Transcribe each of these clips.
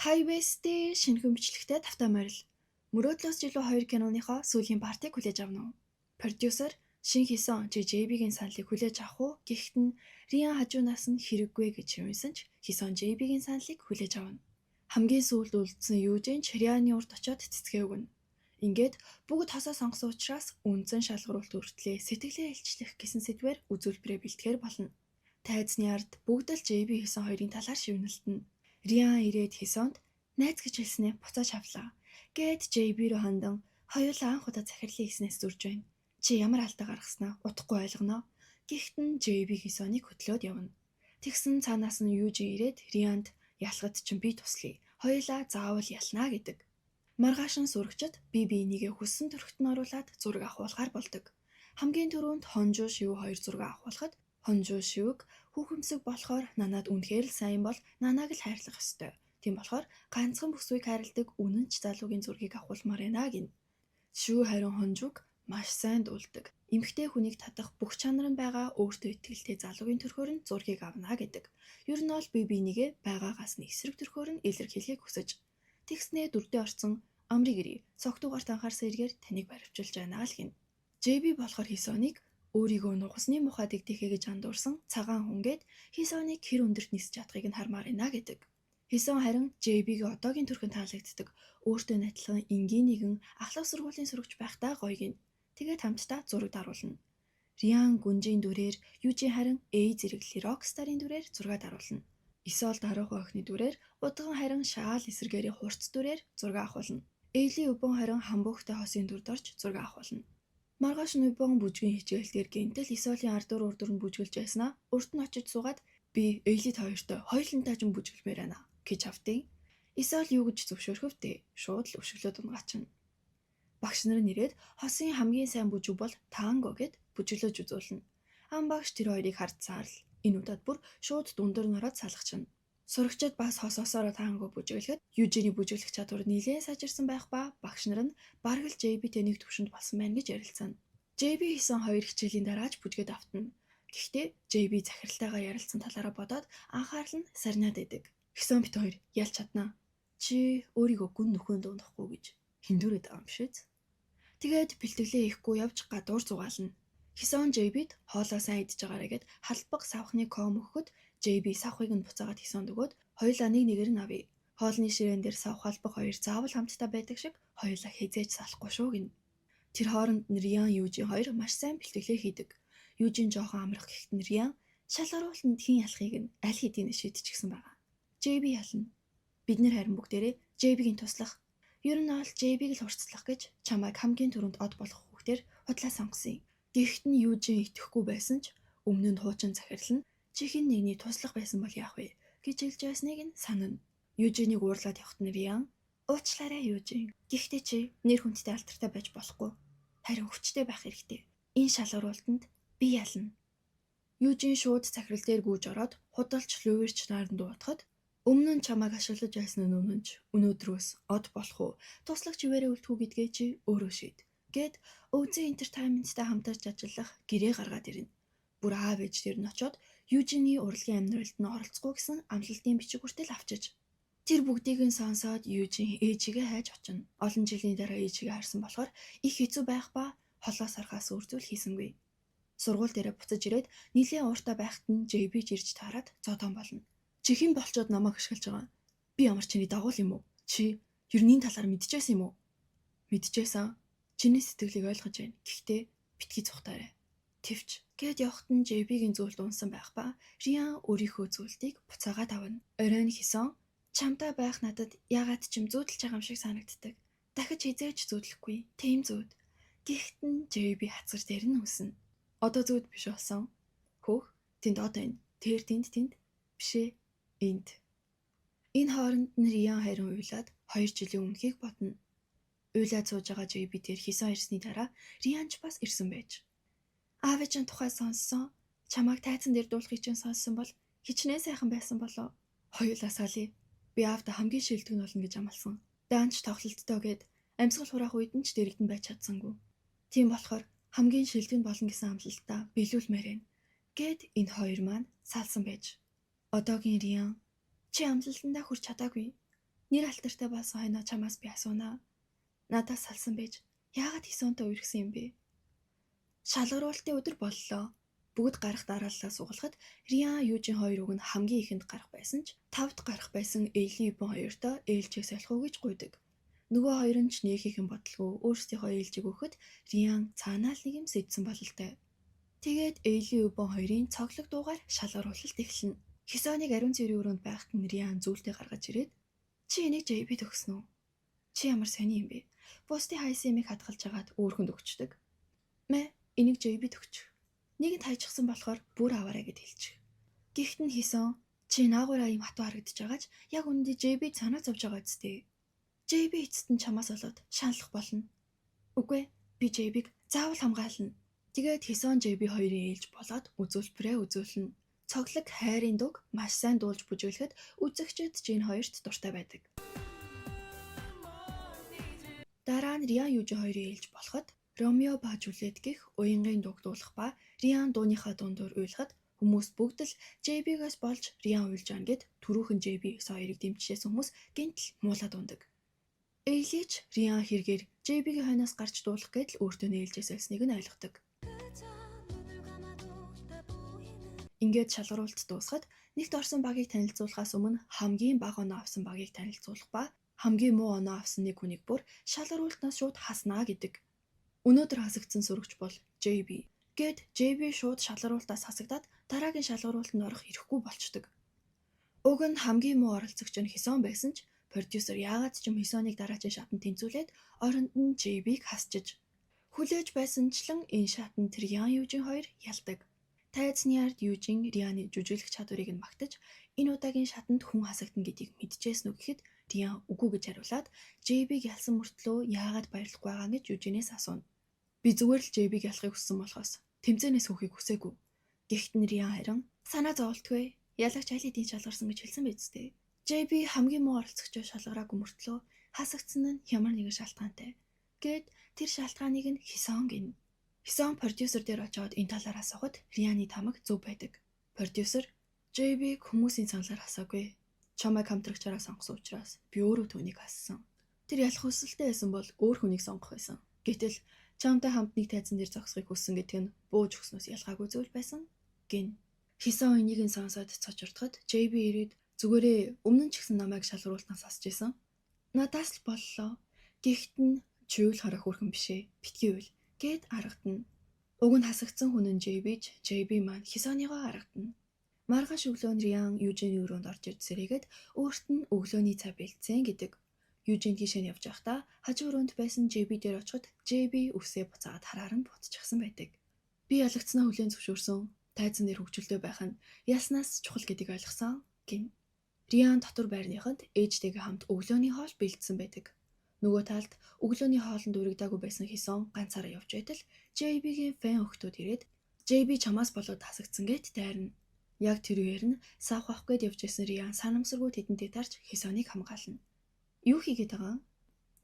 Highway-тэй шинэхэн бичлэгтэй тавтай морил. Мөрөөдлөөс жилүү 2 киноныхоо сүүлийн партийг хүлээж авна уу? Продюсер Шин Хисон JB-гийн саналыг хүлээж авах уу? Гэхдээ нь Риан хажуунаас нь хэрэггүй гэж юмсан ч Хисон JB-гийн саналыг хүлээж авна. Хамгийн сүүлд үлдсэн Южин Рианы урд очиод цэцгээ өгнө. Ингээд бүгд хосоо сонгосон учраас үндсэн шалгаруулт хүртлээ сэтгэлээ илчлэх гэсэн сэдвээр үзүүлбэрээ бэлтгэхээр болно. Тайзны ард бүгд л JB Хисон хоёрын талаар шивнэлтэнэ. Риан ирээд Хисонд найз гэж хэлснээ буцааж авлаа. Гэт JB рүү хандан хоёулаа анх удаа захирлын хийснээс зурж байна. Чи ямар алдаа гаргаснаа удахгүй ойлгоно. Гэхдээ нь JB Хисоныг хөтлөөд явна. Тэгсэн цаанаас нь Южи ирээд Рианд ялахад чинь би туслая. Хоёулаа заавал ялнаа гэдэг. Маргааш нь сурагчид би энийгээ хүссэн төрхт нь оруулаад зураг авахулахаар болдог. Хамгийн түрүүнд Хонжуу Шив хоёр зураг авахулахад Хонжуу Шивг хүүхэмсэг болохоор нанаад үнэхээр л сайн бол нанааг л хайрлах ёстой. Тийм болохоор ганцхан бүсгүйг хайрладаг үнэнч залуугийн зургийг авахулмаар байна гин. Шив харин Хонжууг маш сайн дуулдаг. Эмэгтэй хүнийг татах бүх чанар нь байгаа өөртөө итгэлтэй залуугийн төрхөөр нь зургийг авна гэдэг. Ер нь бол би энийгээ байгаагаас нь эсрэг төрхөөр нь илэрхийлэхийг хүсэж. Тэгснээ дүрдээ орсон амрыг ирээ. Цогтуугаарт анхаарсан эргээр таныг баривчилж байна л гин. JB болохоор Хисоныг өөрийгөө нугасны мухад дэгдэхэ гэж андуурсан цагаан хүнгээд Хисоныг хэр өндөрт нисэж чадахыг нь хармаар байна гэдэг. Хисон харин JB-гийн одоогийн төрхөнд таалагддаг. Өөртөө адилхан энгийн нэгэн ахлах сургуулийн сурагч байхдаа гоё гин. Тэгээд хамтдаа зураг даруулна. Риан гүнжийн дүрээр, Южи харин A зэрэглэлийн рокстарын дүрээр зураг даруулна. Исол даруухан охины дүрээр, удган харин шаал эсэргээрийн хурц дүрээр зураг авахулна. Эйлийн өбөн харин хамбогтой хосын дүрд орж зураг авахулна. Маргааш нь өбөн бүжгийн хичээлдэр гэнтэл Исолийн ардуур урдур нь бүжгэлж байснаа урд нь очиж суугаад би Эйлид хоёртой хоёулантай ч бүжгэлмээр байна гэж автыг. Исол юу гэж зөвшөөрөхөвдөө шууд л өшөглөөд унгачна. Багш нар нэрээд хосын хамгийн сайн бүжиг бол танго гэд бүжиглэж үзүүлнэ. Ам багш тэр хоёрыг хардсаар л энэ удаад бүр шууд дундар нь ороод салгачна. Сурагчид бас хосоосоор танго бүжиглэхэд Южиний бүжиглэх чадвар нэлээд сайжирсан байх ба багш нар нь бараг л JB-тэй нэг төвшөнд болсон байна гэж ярилцсан. JB Хисон хоёр хичээлийн дараач бүжгээд автна. Гэхдээ JB захиралтайгаа ярилцсан талаараа бодоод анхаарал нь сарниад байдаг. Хисон бит хоёр ялч чаднаа. Чи өөрийгөө гүн нөхөнд дундахгүй гэж хиндүрээд байгаа юм шээ. Тэгээд бэлтгэлээ ихгүй явж гадуур зугаална. Хисон JB-д хоолоо сайн идэж байгаарэ гэд халбаг савхны ком өгөхөд JB савхыг нь буцаагаад Хисонд өгөөд хоёулаа нэг нэгээр нь авъя. Хоолны ширээн дээр савх халбаг хоёр заавал хамтдаа байдаг шиг хоёулаа хизээж салахгүй шүү гин. Тэр хооронд нь Риан Южин хоёр маш сайн бэлтгэлээ хийдэг. Южин жоохон амрах гэхэд нь Риан шалгаруултанд хийн ялахыг нь аль хэдийн шийдчихсэн байгаа. JB ялна. Бид нэр харин бүгдээрээ JB-гийн туслах. Ер нь бол JB-г л хурцлах гэж чамайг хамгийн түрүүнд од болох хүүхдээр худлаа сонгосон юм. Гэхдээ нь Южин итгэхгүй байсан ч өмнө нь хуучин захирал нь чихэн нэгний туслах байсан бол яах вэ гэж хэлж байсныг нь санана. Южинийг уурлаад явахт нь Риан уучлаарай Южин. Гэхдээ чи нэр хүндтэй алдартай байж болохгүй. Харин хүчтэй байх хэрэгтэй. Энэ шалгаруултанд би ялна. Южин шууд захирал дээр гүйж ороод худалч Лүвэрч наранд дуудахад өмнө нь чамайг ашиглаж байсан нь үнэнч өнөөдрөөс од болох уу? Туслагч ивэрэ үлдэх үү гэдгээ чи өөрөө шийд. Гэт Өвзэн Entertainment-тай хамтарч ажиллах гэрээ гаргаад ирнэ. Бүр аав ээж дээр нь очоод Южиний урлагийн амьдралд нь оролцохгүй гэсэн амлалтын бичиг хүртэл авчиж. Тэр бүгдийг нь сонсоод Южин ээжигээ хайж очино. Олон жилийн дараа ээжигээ харсан болохоор их хэцүү байх ба холоос архаас үрзүүл хийсэнгүй. Сургууль дээрээ буцаж ирээд нилийн ууртаа байхад нь JB ирж таарад зодон болно. Чи хэн болчоод намайг ашиглаж байгаа? Би ямар чиний дагуул юм уу? Чи ерний талаар мэдчихсэн юм уу? Мэдчихсэн. Чиний сэтгэлийг ойлгож байна. Гэхдээ битгий цухтаарай. Тэвч гэд явахт нь JB-гийн зүйлд унсан байх ба Риан өөрийнхөө зүйлдийг буцаагаад авна. Оройн Хисон чамтай байх надад ягаад ч юм зүүдэлж байгаа юм шиг санагддаг. Дахиж хизээж зүүдлэхгүй. Тийм зүүд. Гэхдээ нь JB хацар дээр нь үснэ. Одоо зүүд биш болсон. Хөөх тэнд одоо энэ. Тэр тэнд бишээ энд. Энэ хооронд нь Риан харин уйлаад 2 жилийн өмнөхийг бодно. Уйлаад сууж байгаа JB дээр Хисон ирсний дараа Рианч бас ирсэн байж. Аав чинь тухай сонссон. Чамайг тайцан дээр дуулахыг чинь сонссон бол хичнээн сайхан байсан болоо. Хоёулаа салъя. Би аавда хамгийн шилдэг нь болно гэж амласан. Даанч тоглолттой гээд амьсгал хураах үед нь ч дэрэгдэн байж чадсангүй. Тийм болохоор хамгийн шилдэг нь болно гэсэн амлалтаа биелүүлмээр байна. Гэт энэ хоёр маань салсан байж. Одоогийн Риан чи амлалтандаа хүрч чадаагүй. Нэр алтартай болсон хойноо чамаас би асуунаа. Надаас салсан байж яагаад Хисонтой үерхсэн юм бэ? Шалгаруулалтын өдөр боллоо. Бүгд гарах дарааллаа сугалахад Риан Южин хоёр үг нь хамгийн ихэнд гарах байсан ч тавд гарах байсан Эйлийн ибэн хоёртой ээлжийг солих уу гэж гуйдаг. Нөгөө хоёр нь ч нэг ихэн бодлого өөрсдийнхөө ээлжийг өгөхөд Риан цаанаа л нэг юм сэдсэн бололтой. Тэгээд Эйлийн ибэн хоёрын цоглог дуугаар шалгаруулалт эхэлнэ. Хисоныг ариун цэврийн өрөөнд байхад нь Риан зүйлдээ гаргаж ирээд чи энийг JB төгснө үү? Чи ямар сони юм бэ? Бусдын хайсан юмыг хадгалж агаад өөрхөнд өгчдөг. Мэ энийг JB төгч. Нэгэнд хайчихсан болохоор бүр аваарай гэд хэлчих. Гэхдээ нь Хисон чи наагуураа юм хатуу харагдаж байгаач яг үнэндээ JB санаа зовж байгаа үсттэй. JB эцэст нь чамаас болоод шаналх болно. Үгүй би JB-г заавал хамгаална. Тэгээд Хисон JB хоёрын ээлж болоод үзүүлбэрээ үзүүлнэ. Цоглог хайрын дуг маш сайн дуулж бүжиглэхэд үзэгчид Жин хоёрт дуртай байдаг. Дараа нь Риан Южин хоёрын ээлж болоход Ромео ба Жюлет гэх уянгын дуг дуулах ба Риан дууныхаа дундуур уйлахад хүмүүс бүгд л JB-гээс болж Риан уйлж aan гэд түрүүхэн JB-с хоёрыг дэмжижсэн хүмүүс гинтл муулаад ундаг. Эйлич Риан хэрэгээр JB-гийн хойноос гарч дуулах гэдэл өөртөө нээлжээс олсныг нь ойлгодог. Ингээд шалгаруулалт дуусахад нэгт орсон багийг танилцуулахаас өмнө хамгийн бага оноо авсан багийг танилцуулах ба хамгийн муу оноо авсан нэг хүнийг бүр шалгаруулалтнаас шууд хаснаа гэдэг. Өнөөдөр хасагдсан сүрэгч бол JB. Гэт JB шууд шалгаруулалтаас хасагдаад дараагийн шалгаруулалтанд орох эрхгүй болчдөг. Уг нь хамгийн муу оролцогч нь Хисон байсан ч продюсер яагаад ч юм Хисоныг дараагийн шатанд тэнцүүлээд оронд нь JB-г хасчиж. Хүлээж байсанчлан энэ шатанд Риан Южин хоёр ялдаг. Тайзны ард Южин Рианы жүжиглэх чадварыг нь магтаж энэ удаагийн шатанд хүн хасагдана гэдгийг мэдчихсэн үг гэхэд Риан үгүй гэж хариулаад JB-г ялсан мөртлөө яагаад баярлахгүй байгаа гэж Южинээс асууна. Би зүгээр л JB-г ялахыг хүссэн болохоос тэмцээнээс хөөхийг хүсээгүй. Гэхдээ Риан харин санаа зоволтгүй ялагч аль хэдийн шалгарсан гэж хэлсэн биз дээ. JB хамгийн муу оролцогчоо шалгараагүй мөртлөө хасагдсан нь ямар нэгэн шалтгаантай. Гэт тэр шалтгааныг нь Хисон гинэ. Хисон продюсер дээр очиод энэ талаар асуухад Рианы тамаг зөв байдаг. Продюсер JB хүмүүсийн саналаар асаагүй. Чамайг хамтрагчаараа сонгосон учраас би өөрөө түүнийг хассан. Тэр ялах хүсэлтэй байсан бол өөр хүнийг сонгох байсан. Гэтэл чамтай хамт нэг тайзан дээр зогсохыг хүссэн гэдэг нь бууж өгснөөс ялгаагүй зүйл байсан гин. Хисон энийг нь сонсоод цочирдоход JB ирээд зүгээрээ өмнө нь ч гэсэн намайг шалгаруултнаас асч исэн. Надаас л боллоо. Гэхдээ нь чи юу л харах хүрхэн бишээ. Битгий үйл гэд аргадна. Уг нь хасагдсан хүн нь JB маань Хисоныгоо аргадна. Маргааш өглөө Риан Южиний өрөөнд орж ирж сэрээгээд өөрт нь өглөөний цай бэлдсэн гэдэг. Южин тийшээ явж байхдаа хажуу өрөөнд байсан JB дээр очиход JB өвсөө буцаагаад хараар нь бутчихсан байдаг. Би ялагдсанаа хүлээн зөвшөөрсөн. Тайзан дээр хөвгчлөө байх нь яснаас чухал гэдгийг ойлгосон гин. Риан дотор байрныханд ээжтэйгээ хамт өглөөний хоол бэлдсэн байдаг. Нөгөө талд өглөөний хоолнд үрэгдаагүй байсан Хисон ганцаараа явж байтал JB-гийн фэн охтууд ирээд JB чамаас болоод хасагдсан гэд дайрна. Яг тэр үеэр нь савх авах гээд явж байсан Риан санамсаргүй тэдэнтэй тарж Хисоныг хамгаална. Юу хийгээд байгаа?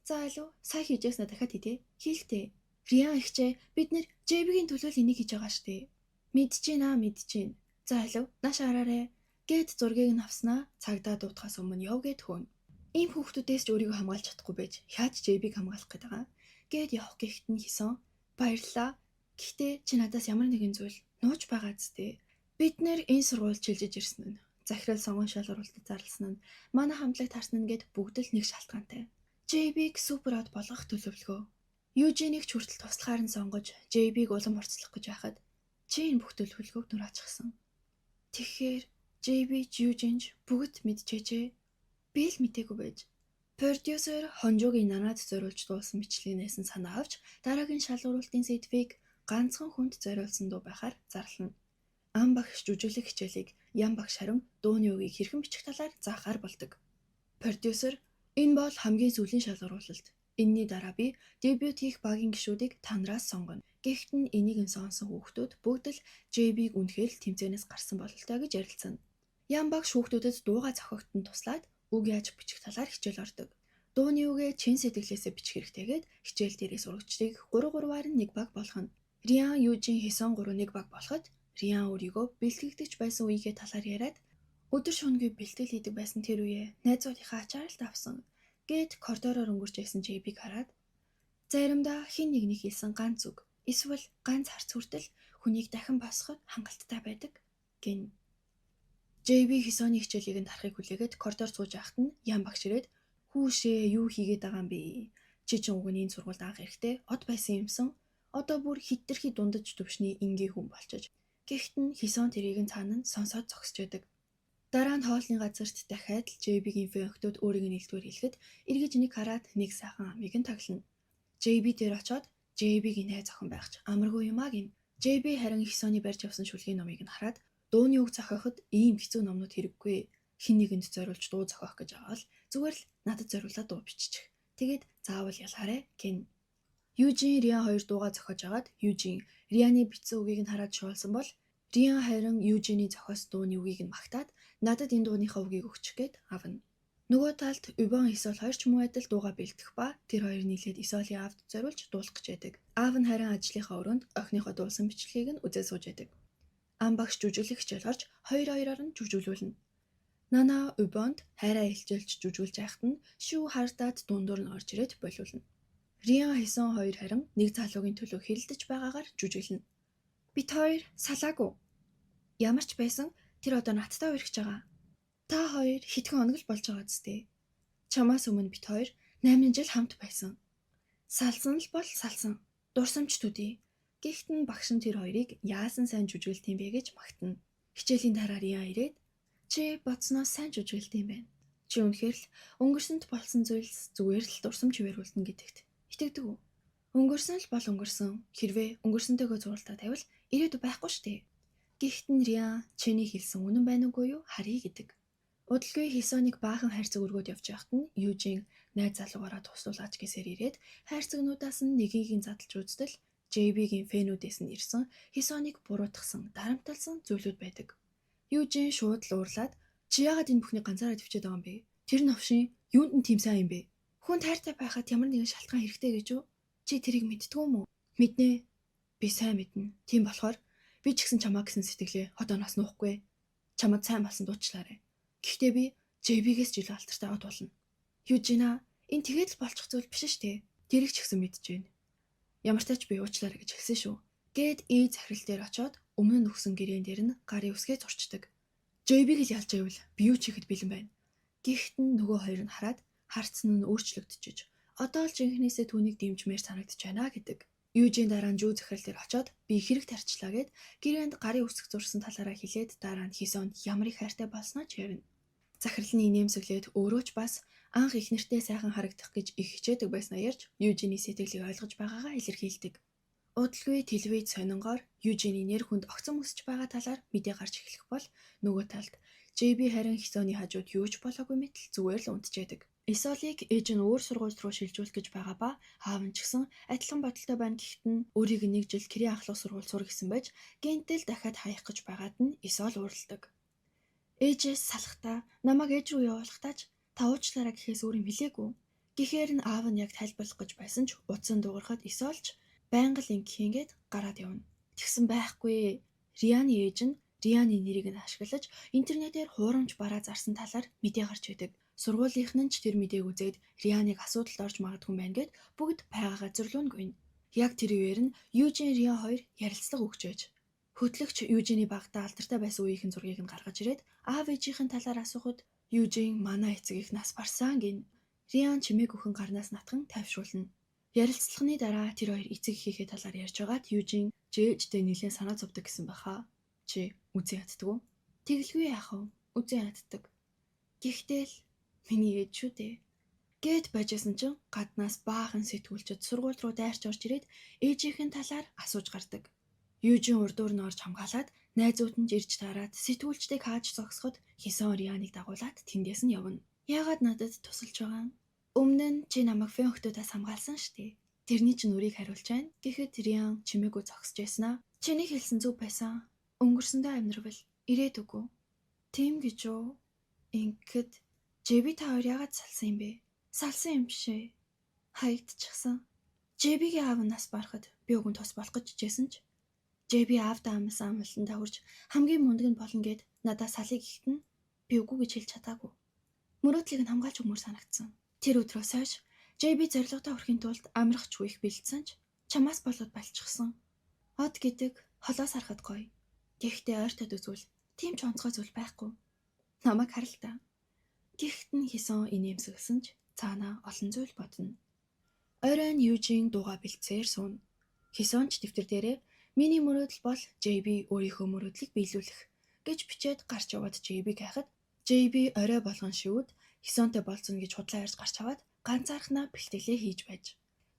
За алуу, сая хийжсэнаа дахиад хийдэ. Хийлтээ. Риан ихчээ бид нэр JB-гийн төлөө энийг хийж байгаа штэ. Мэдчихээн. За алуу, нааш араарэ. Гэт зургийг нь авснаа цагдаа дуутахаас өмнө яв гэд хөөн. Ийм хүүхдүүдээс ч өөрийгөө хамгаалж чадахгүй байж яаж JB-г хамгаалах гээд байгаа. Гэт явах гэхэд нь Хисон баярлаа. Гэхдээ чи надаас ямар нэгэн зүйл нууж байгаа зү. Бид нэр энэ сургуульд шилжиж ирсэн нь. Захирал сонгон шалгаруулалтад зарласан нь манай хамтлагт харсан нь гэд бүгд л нэг шалтгаантай. JB-г суперод болгох төлөвлөгөө. Южинийг ч хүртэл туслахаар нь сонгож JB-г улам орцлох гэж байхад чи энэ бүх төлөвлөгөөг нүр ачсан. Тэгэхээр JB Южинж бүгд мэдчихэжээ. Би л мтээгүй байж. Продюсер Хонжогийн нанаад зориулж дуулсан бичлэгнээс нь санаа авч дараагийн шалгаруулалтын сэдвийг ганцхан хүнд зориулсан дуу байхаар зарлана. Ам багш жүжиглэх хичээлийг Ян багш харин дууны үгийг хэрхэн бичих талаар заахаар болдог. Продюсер энэ бол хамгийн сүүлийн шалгаруулалт. Энэний дараа би дебют хийх багийн гишүүдийг танараас сонгоно. Гэхдээ нь энийг нь сонсон хүүхдүүд бүгд л JB-г үнэхээр л тэмцээнээс гарсан бололтой гэж ярилцсан. Ян багш хүүхдүүдэд дуугаа зохиогдсон туслаад үг яаж бичих талаар хичээл ордог. Дууны үгээ чин сэтгэлээсээ бичих хэрэгтэйгээд хичээл дээрээ сурагчдыг 3-3-аар нь нэг баг болгоно. Риан Южин Хисон 3 нэг баг болоход Риан өөрийгөө бэлтгэгдэж байсан үеийнхээ талаар яриад Өдөр шөнөгүй бэлтгэл хийдэг байсан тэр үе найзуудынхаа ачаалт авсан. Гээд коридороор өнгөрч байсан JB-г хараад заримдаа хэн нэгний хэлсэн ганц үг эсвэл ганц харц хүртэл хүнийг дахин босгоход хангалттай байдаг гин. JB Хисоны хичээлийг нь дарахыг хүлээгээд коридор сууж байхад нь ян багш ирээд "Хүүшээ юу хийгээд байгаа юм бэ? Чи ч уг нь энэ сургуульд анх ирэхдээ од байсан юмсан. Одоо бүр хитрхи дундаж төвшний ингийн хүн болчихож." Гэхдээ нь Хисон тэрийг нь цаана нь сонсоод зогсож байдаг. Дараа нь хоолны газарт дахиад л JB-гийн фэнхтүүд өөрийг нь илтгэр хэлэхэд эргэж нэг хараад нэг сайхан амийг нь таглана. JB дээр очоод JB-гийн найз охин байх ч амаргүй юм аа гин. JB харин Хисоны барьж авсан шүлгийн номыг нь хараад дууны үг зохиоход ийм хэцүү номнууд хэрэггүй. Хин нэгэнд зориулж дуу зохиох гэж байгаа бол зүгээр л надад зориулаад дуу бичих. Тэгээд заавал ялгаарэ гин. Южин Риан хоёр дуугаа зохиож агаад Южин Рианы бичсэн үгийг нь хараад шуулсан бол Риан харин Южины зохиосон дууны үгийг нь магтаад надад энэ дууныхаа үгийг өгчих гээд авна. Нөгөө талд Убон Исол хоёр ч муу адил дуугаа бэлдэх ба тэр хоёр нийлээд Исолийн аавд зориулж дуулах гэж байдаг. Аав нь харин ажлынхаа өрөөнд охиныхоо дуулсан бичлэгийг нь үзээ сууж байдаг. Ам багш жүжиглэх хичээл орж хоёроор нь жүжиглүүлнэ. Нана Убонд хайраа илчилж жүжиглж байхад нь шүү хардаад дундуур нь орж ирээд болиулна. Риан Хисон хоёр харин нэг залуугийн төлөө хэрэлдэж байгаагаар жүжиглэнэ. Бид хоёр салаагүй. Ямар ч байсан тэр одоо надтай үргэж байгаа. Та хоёр хэдхэн хоног л болж байгаа зү. Чамаас өмнө бид хоёр 8 жил хамт байсан. Салсан л бол салсан. Дурсамж төдий. Гэхдээ багш нь тэр хоёрыг яасан сайн жүжиглт юм бэ гэж магтана. Хичээлийн дараа Риан ирээд чи бодсноос сайн жүжиглт юм байна. Чи үнэхээр л өнгөрсөнд болсон зүйлс зүгээр л дурсамж хിവэрүүлнэ гэдэгт итгэдэг үү? Өнгөрсөн л бол өнгөрсөн. Хэрвээ өнгөрсөнтэйгөө зурлаа тавил ирээдүй байхгүй штэ. Гэхдээ Риан чиний хэлсэн үнэн байна уугүй юу? Харъя гэдэг. Удалгүй Хисоныг баахан хайрцаг өргөөд явж байхад нь Южин найз залуугаараа туслуулаач гэсээр ирээд хайрцагнуудаас нь нэгийг нь задлж үздэл JB-гийн фэнүүдээс нь ирсэн Хисоныг буруутгасан, дарамталсан зүйлүүд байдаг. Южин шууд л уурлаад чи яагаад энэ бүхнийг ганцаараа төвчээд байгаа юм бэ? Тэр новшин юунд нь тийм сайн юм бэ? Хүн тайртай байхад ямар нэгэн шалтгаан хэрэгтэй гэж үү? Чи тэрийг мэддэг юм уу? Мэднэ. Би сайн мэднэ. Тийм болохоор би ч гэсэн чамаа гэсэн сэтгэлээ хотооноос нуухгүй. Чамд сайн болсон дуучлаарай. Гэхдээ би JB-гээс жил алтартай аваад болно. Южина, энэ тэгээд л болчих зүйл биш штэ. Тэрийг ч гэсэн мэдэж байна. Ямар ч тач би уучлаарай гэж хэлсэн шүү. Гээд захирал дээр очоод өмнө нь өгсөн гэрээн дээр нь гарын үсгээ зурчдаг. JB-г л ялж байвал би юу ч хийхэд бэлэн байна. Гэхдээ нөгөө хоёр нь хараад харцсан нь өөрчлөгдөж одоо л жинхнээсээ түүнийг дэмжмээр санагдаж байна гэдэг. Южин дараа нь жүү захирал дээр очоод би хэрэг тарчлаа гэд гэрээнд гарын үсэг зурсан талаараа хэлээд дараа нь Хисонд ямар их хайртай болсноо ч ярина. Захирал нь инээмсэглээд өөрөө ч бас анх их нэртэй сайхан харагдах гэж их хичээдэг байснаа ярьж Южины сэтгэлийг ойлгож байгаагаа илэрхийлдэг. Удалгүй телевиз сонингоор Южины нэр хүнд огцом өсөж байгаа талаар мэдээ гарч эхлэх бол нөгөө талд JB харин Хисоны хажууд юу ч болоогүй мэтэл зүгээр л унтжээдэг. Исолыг ээж нь өөр сургууль руу шилжүүлэх гэж байгаа ба аав нь ч гэсэн адилхан бодолтой байна гэхдээ нь өөрийг нэг жил Кирийн ахлах сургууль сур гэсэн байж гэнтэл дахиад хаях гэж байгаад нь Исол уурладаг. Ээжээс салахтаа намайг ээж рүү явуулахдаа ч та уучлаарай гэхээс өөр юм хэлээгүй. Гэхээр нь аав нь яг тайлбарлах гэж байсан ч утсан дуугарахад Исолч байнга л ингэхийнгээд гараад явна. Тэгсэн байхгүй. Рианы ээж нь Рианы нэрийг нь ашиглаж интернетээр хуурамч бараа зарсан талаар мэдээ гарч байдаг. Сургуулийнх нь ч тэр мэдээг үзээд Рианыг асуудалд орж магадгүй юм байна гэд бүгд байгаагаа зөрлөөнгүй. Яг тэр үеэр нь Южин Риан хоёр ярилцлага өгч байж. Хөтлөгч Южины багтаа алдартай байсан үеийнхэн зургийг нь гаргаж ирээд аав ээжийнхэн талаар асуухад Южин манай эцэг их нас барсан гин. Риан чимээг өхөн гарнаас натхан тайвшруулна. Ярилцлагын дараа тэр хоёр эцэг эхийнхээ талаар ярьж байгаад Южин жээжтэй нэлээд санаа зовдөг гэсэн баха. Чи үзэн яддаг уу? Тэгэлгүй яах вэ? Үзэн яддаг. Гэхдээ л миний ээж шүү дээ. Гээд байжсэн чинь гаднаас баахан сэтгүүлчид сургууль руу дайрч орж ирээд ээжийнхэн талаар асууж гардаг. Южин урдуур нь орж хамгаалаад найзууд нь ирж таарад сэтгүүлчдийг хааж зогсоход Хисон Рианыг дагуулад тэндээс нь явна. Яагаад надад тусалж байгаа юм? Өмнө нь чи намайг фэнхтүүдээс хамгаалсан штэ. Тэрний чинь үрийг хариулж байна. Гэхэд Риан чимээгүй зогсож байснаа. Чиний хэлсэн зүг байсан. Өнгөрсөндөө амьдрал ирээдүгөө. Тийм гэж үү? Ингээд JB та хоёр яагаад салсан юм бэ? Салсан юм бишээ. Хаягдчихсан. JB-гийн аав нас барахад би өгөн тус болох гэж хичээсэн ч JB аавдаа амласан амлалтанд хурж хамгийн мундаг нь болно гэд надаас салыг ихтэн. Би үгүй гэж хэлж чадаагүй. Мөрөөдлийг нь хамгаалж өгмөр санагдсан. Тэр өдрөөс хойш JB зорилгодоо хүрэхийн тулд амрах ч үеих бэлдсэн ч чамаас болоод балчихсан. Од гэдэг холоос харахад гоё. Гэхдээ ойртоод үзвэл тийм ч онцгой зүйл байхгүй. Намайг харал та. Гихт нь Хисон инээмсэглсэн ч цаанаа олон зүйл бодно. Оройн Южийн дууга бэлдсээр сууна. Хисон ч дэвтэр дээрээ миний мөрөөдөл бол JB өөрийнхөө мөрөөдлийг биелүүлэх гэж бичээд гарч яваад JB-г хайхад JB орой болгон шивүүд Хисонтой болцоно гэж худлаа ярьж гарч аваад ганцаархнаа бэлтгэлээ хийж байж.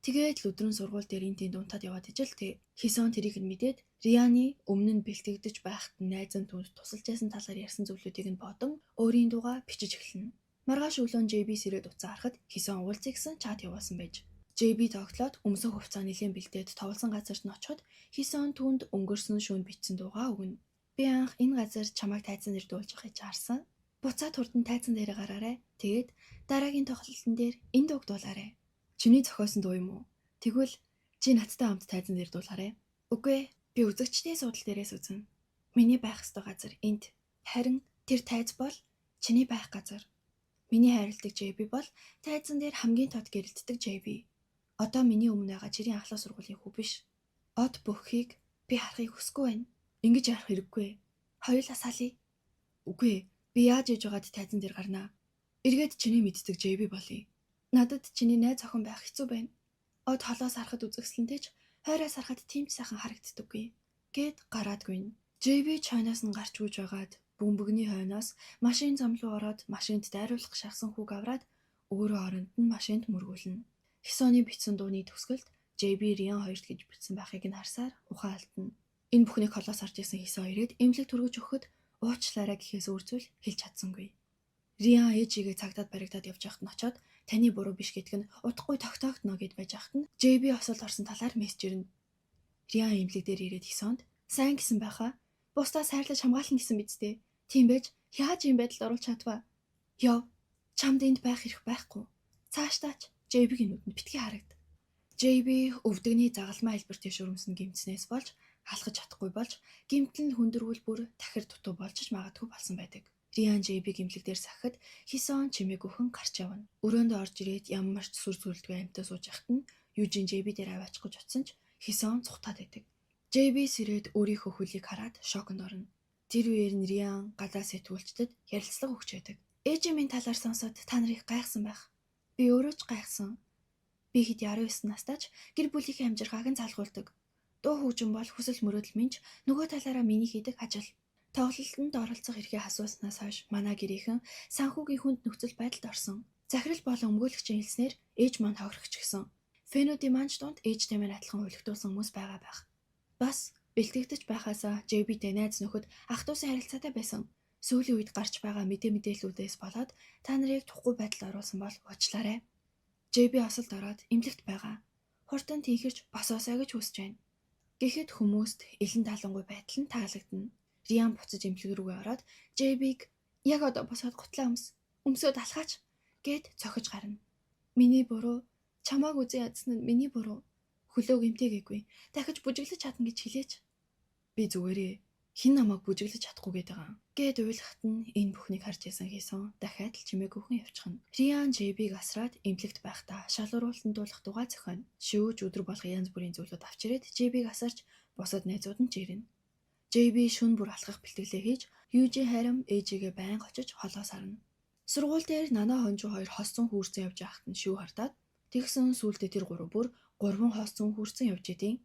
Тэгээд л өдрөн сургууль дээр энэ тэнд унтаад яваад ижил Хисон тэрийг нь мэдээд Рианы өмнө нь бэлтгэгдэж байхад найз нь түнд тусалж байсан талаар ярьсан зүйлүүдийг нь бодон өөрийн дуугаа бичиж эхэлнэ. Маргааш өглөө JB сэрээд уцаа харахад Хисон уулзъя гэсэн чат явуулсан байж. JB тоглоод өмсөх хувцас нэлээд бэлдээд товлсон газарт нь очиход Хисон түнд өнгөрсөн шөнө бичсэн дуугаа өгнө. Би анх энэ газар чамайг тайзан дээр дуулж байхыг харсан. Буцаад хурдан тайзан дээр гараарай. Тэгээд дараагийн тоглолтын дээр энэ дууг дуулаарай. Чиний зохиосон дуу юм уу? Тэгвэл чи надтай хамт тайзан дээр дуулаарай. Үгүй ээ, би үзэгчдийн суудлын дээрээс үзнэ. Миний байх ёстой газар энд. Харин тэр тайз бол чиний байх газар. Миний хайрладаг JB бол тайзан дээр хамгийн тод гэрэлтдэг JB. Одоо миний өмнө байгаа чирийн ахлах сургуулийн хүү биш. Од бүхийг би харахыг хүсэхгүй байна. Ингэж ярих хэрэггүй. Хоёулаа салъя. Үгүй ээ, би яаж иж байгаад тайзан дээр гарнаа. Эргээд чиний мэддэг JB болъё. Надад чиний найз охин байх хэцүү байна. Од холоос харахад үзэгсэлэнтэй ч хойроос харахад тийм ч сайхан харагддаггүй. Гэт гараадгүй. JB чойноос нь гарч үүж байгаад бөмбөгний хойноос машин зам руу ороод машинд дайруулах шахсан хүүг аваад өөрөө оронд нь машинд мөргүүлнэ. Хисоны бичсэн дууны төгсгөлд JB Риан хоёрт гэж бичсэн байхыг нь харсаар ухаан алдна. Энэ бүхнийг холоос харж исэн Хисо ирээд эмнэлэг түргэж өгөхөд уучлаарай гэхээс өөр зүйл хэлж чадсангүй. Риан ээжигээ цагдаад баригдаад явж байхад нь очоод таны буруу биш гэдг нь удахгүй тогтоогдно гэд байж байхад нь JB осолд орсон талаар мессеж ирнэ. Риан эмнэлэг дээр ирээд Хисонд сайн гэсэн байхаа. Бусдаа сайрлаж хамгаална гэсэн биз дээ. Тийм байж яаж ийм байдалд оруулж чадваа? Яв, чамд энд байх хэрэг байхгүй. Цаашдаач JB-гийн нүдэнд битгий харагд. JB өвдөгний загалмай хэлбэртэй шүрмсэн гимтснээс болж халахж чадахгүй болж гимтэл нь хүндэрвэл бүр тахир дутуу болж ч магадгүй болсон байдаг. Риан JB гимлэг дээр сахихад Хисон чимээг өхөн гарч явна. Өрөөнд орж ирээд ямар ч сүр сүрэлдгүй амьтаа сууж яхад нь Южин JB дээр аваачих гэж утсан ч Хисон цухтаад байдаг. JB сэрээд өөрийнхөө хөлийг хараад шоконд орно. Тэр үеэр нь Риан гадаа сэтгүүлчдэд ярилцлага өгч байдаг. Ээжийн минь талаар сонсоод та нарыг гайхсан байх. Би өөрөө ч гайхсан. Би хэд 19 настай ч гэр бүлийнхээ амжиргааг нь залгуулдаг. Дуу хөгжим бол хүсэл мөрөөдөл минь нөгөө талаараа миний хийдэг ажил. Тоглолтод оролцох эрхээ асууснаас хойш манай гэрийнхэн санхүүгийн хүнд нөхцөл байдалд орсон. Захирал болон өмгөөлөгчийн хэлснээр ээж маань хохирогч гисэн. Фэнүүдийн манч дунд ээжтэй минь адилхан хөлөгдүүлсэн хүмүүс байгаа байх. Бас бэлтгэгдэж байхаасаа JB-тэй найз нөхөд ах дүүсийн харилцаатай байсан. Сүүлийн үед гарч байгаа мэдээллүүдээс болоод та нарыг тухгүй байдалд оруулсан бол уучлаарай. JB осолд ороод эмнэлэгт байгаа. Хурдан тэнхэрч босоосоо гэж хүсэж байна. Гэхэд хүмүүст элен талангуй байдал нь таалагдана. Риан буцаж эмнэлэг рүүгээ ороод JB-г яг одоо босоод гутлаа өмсөөд алхаач гэд цохиж гарна. Миний буруу. Чамааг үзэн ядсан нь миний буруу. Хөлөө гэмтээгээгүй. Дахиж бүжиглэж чадна гэж хэлээч. Би зүгээрээ хин намайг бүжиглэж чадахгүй гэдэг юм. Гэд уйлахт нь энэ бүхнийг харж исэн Хисон дахиад л чимээг өхөн явчихна. Риан JB-г асраад эмнэлэгт байхдаа шалгууруултанд дуулах дугаа зохино. Шивүүж өдөр болго янз бүрийн зүйлүүд авч ирээд JB-г асарч бусад найзууд нь жирнэ. JB шүн бүр алхах бэлтгэлээ хийж Южи харим ээжигээ байнга очиж холоос харна. Сургууль дээр Нана Хонжу хоёр хосцон хүүрцэн явж байхад нь шив хардаад тэгсэн сүултээ тэр гурав бүр 3 хосцон хүүрцэн явж идэв.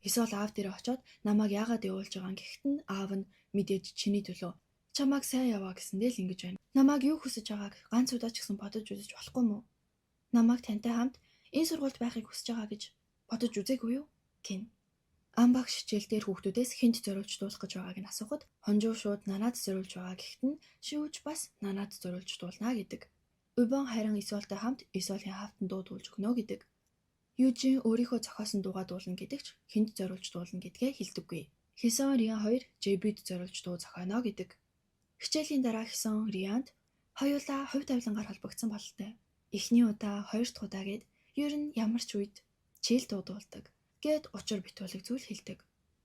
Эсвэл аав дээрээ очиод намайг яагаад явуулж байгаа юм гэхэд нь аав нь мэдээж чиний төлөө чамайг сайн яваа гэсэндээ л ингэж байна. Намайг юу хүсэж байгааг ганц удаа ч гэсэн бодож үзэж болохгүй мүү? Намайг тантай хамт энэ сургуульд байхыг хүсэж байгаа гэж бодож үзээгүй юу? Гин. Амбагш хичээл дээр хүүхдүүдээс хэнд зориулж дуулах гэж байгааг нь асуухад Хонжуу шууд Нанад зориулж байгаа гэхэд нь шивж бас Нанад зориулж дуулна гэдэг. Убон харин Исолтой хамт Исолийн хавтан дуулж өгнө гэдэг. Южин өөрийнхөө зохиосон дуугаа дуулна гэдэг ч хэнд зориулж дуулна гэдгээ хэлдэггүй. Хисон Риан хоёр JB-д зориулж дуу зохионо гэдэг. Хичээлийн дараа Хисон Рианд хоёулаа хувь тавилангаар холбогдсон бололтой. Эхний удаа, хоёр дахь удаа гэд ер нь ямар ч үед чийл дуудуулдаг. Гэд учир битүүлэг зүйл хэлдэг.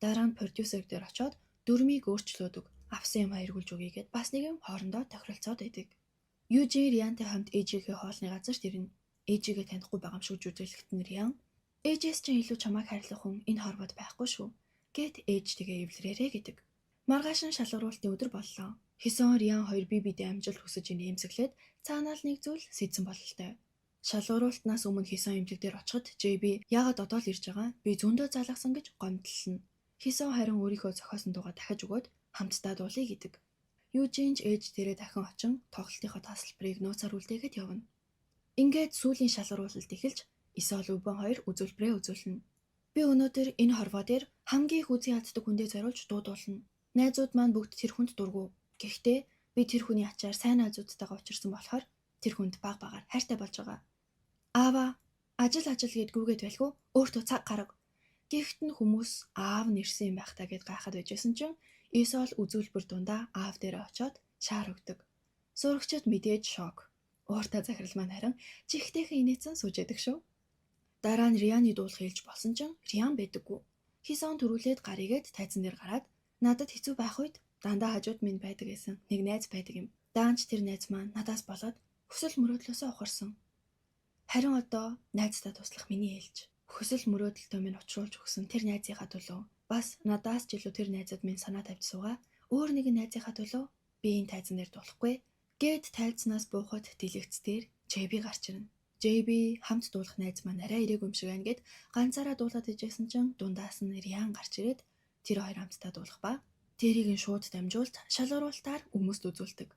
Дараа нь продюсер дээр очиод дүрмийг өөрчлөөдөг. авсан юм эргүүлж өгье гэд бас нэг юм хоорондоо тохиролцоод байдаг. Южин Риантай хамт ээжийнхээ хоолны газарт ирнэ. Ээжигээ танихгүй байгаа юм шиг жүжиглэхэд нь Риан ээжээс чинь илүү чамайг хайрлах хүн энэ хорвоод байхгүй шүү гэд ээжтэйгээ эвлэрээрээ гэдэг. Маргааш нь шалгаруултын өдөр боллоо. Хисон Риан хоёр бие биедээ амжилт хүсэж инээмсэглээд цаанаа л нэг зүйл сэдсэн бололтой. Шалгаруултнаас өмнө Хисон эмнэлэг дээр очиход JB яагаад одоо л ирж байгаа? Би зөндөө залгасан гэж гомдлолно. Хисон харин өөрийнхөө зохиосон дуугаа дахиж өгөөд хамтдаа дуулъя гэдэг. Южинж ээж дээрээ дахин очин тоглолтынхоо тасалбарыг нууцаар үлдээгээд явна. Ингээд сүүлийн шалгаруулалт эхэлж Исол Үбэн хоёр үзүүлбэрээ үзүүлнэ. Би өнөөдөр энэ хорвоо дээр хамгийн их үзий яддаг хүндээ зориулж дуудуулна. Найзууд маань бүгд тэр хүнд дургу. Гэхдээ би тэр хүний ачаар сайн найзуудтайгаа учирсан болохоор тэр хүнд баг багаар хайртай болж байгаа. Аава, ажил гэд гүгээд байлгүй өөртөө цаг гараг. Гэхдээ нь хүмүүс аав нэрсэн юм байх та гэд гайхаад байжсэн чинь Исол үзүүлбэр дундаа аав дээрээ очиод шаар өгдөг. Сурагчид мэдээж шок. Ууртаа захирал маань харин чихтэйхэн инээсэн сууж яадаг шүү. Дараа нь Рианы дуулах хэлж болсон чинь Риан байдаггүй. Хисон төрүүлээд гаригээд тайзан дээр гараад надад хэцүү байх үед дандаа хажууд минь байдаг гэсэн нэг найз байдаг юм. Даанч тэр найз маань надаас болоод хүсэл мөрөөдлөөсөө ухарсан. Харин одоо найздаа туслах миний ээлж. Хүсэл мөрөөдөлтөө минь учруулж өгсөн тэр найзынхаа төлөө бас надаас ч илүү тэр найзад минь санаа тавьж суугаа. Өөр нэгэн найзынхаа төлөө би энэ тайзан дээр дуулахгүй гэд тайзнаас буухад дэлгэцээр JB гарч ирнэ. JB хамт дуулах найз маань арай ирээгүй юм шиг байна гэд ганцаараа дуулаад ижсэн чинь дундаас нь Риан гарч ирээд тэр хоёр хамтдаа дуулах ба тэрийг нь шууд дамжуулт шалгаруултаар хүмүүст үзүүлдэг.